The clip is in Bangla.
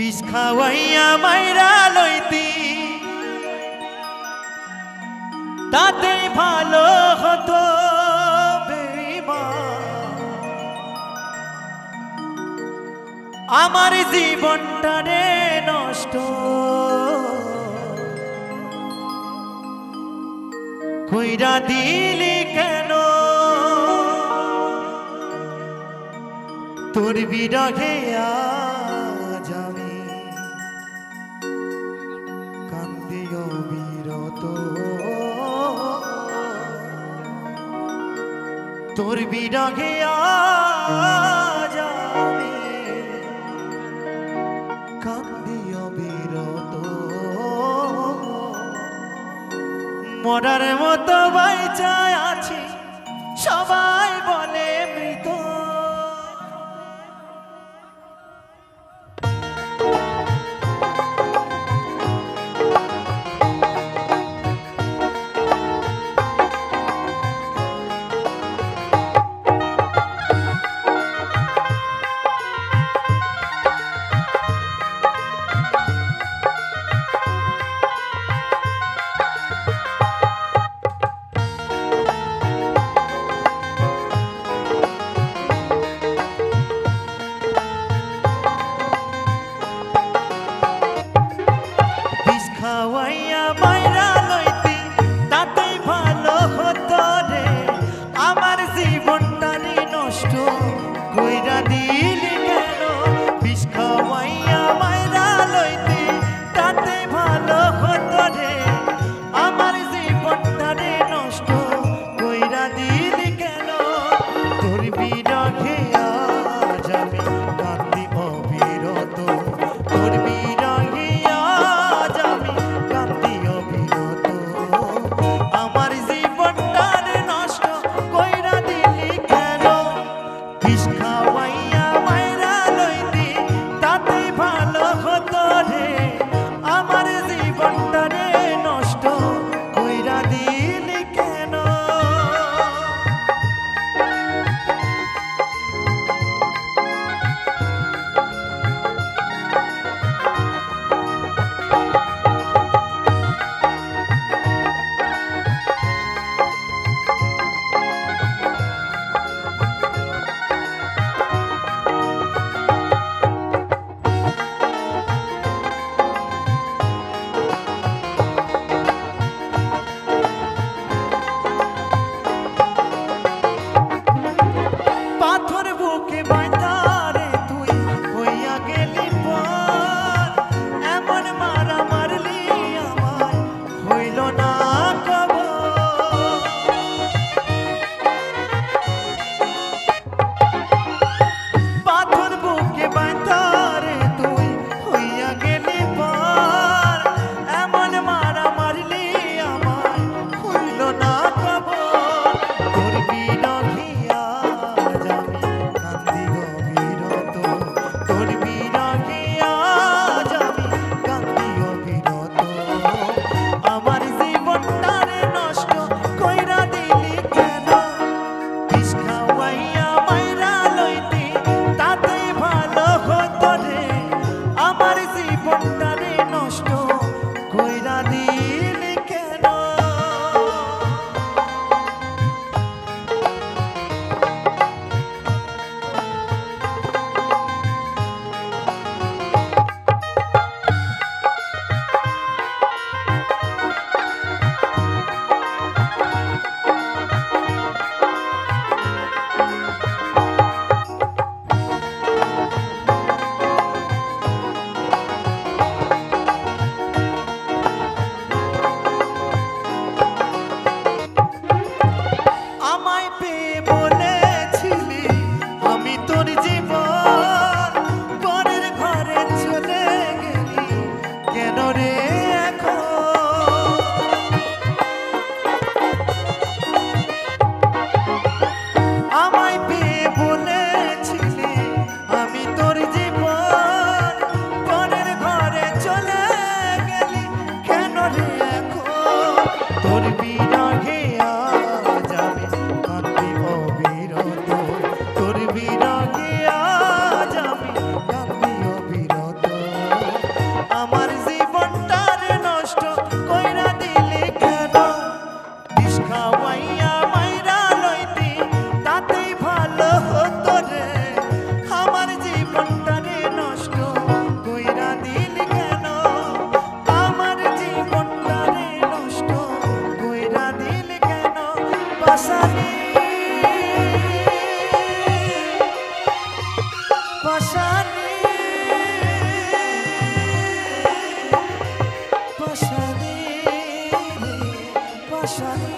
বিষ খাওয়াইয়া মাইরা লইতি তাতে ভালো হতো বেঈমান। আমার জীবনটা রে নষ্ট কইরা দিলি কেন? তোর বিরহে আজ আমি কান্দি অবিরত। তোর বিরহে আজ আমি কান্দি অবিরত। মরার মতো বাইচা আছি সবাই বলে মৃত। খাওয়াইয়া মাইরা লইতি তাতেই ভালো হতো রে। আমার জীবনটা রে নষ্ট কইরা দিলি কেন? বিষ খাওয়াইয়া মাইরা লইতি তাতেই ভালো হতো রে। আমার জীবনটা রে নষ্ট কইরা দিলি কেন? তোর বিরহে আজ আমি কান্দি অবিরত। তোর বিরহে আজ আমি কান্দি অবিরত। আমার জীবনটা রে নষ্ট কইরা দিলি কেন? বিষ খাওয়াইয়া মাইরা লইতি তাতেই ভালো হতো রে। আমার জীবনটা রে নষ্ট কইরা দিলি কেন? পাশানি পাশানি পাশানি পাশানি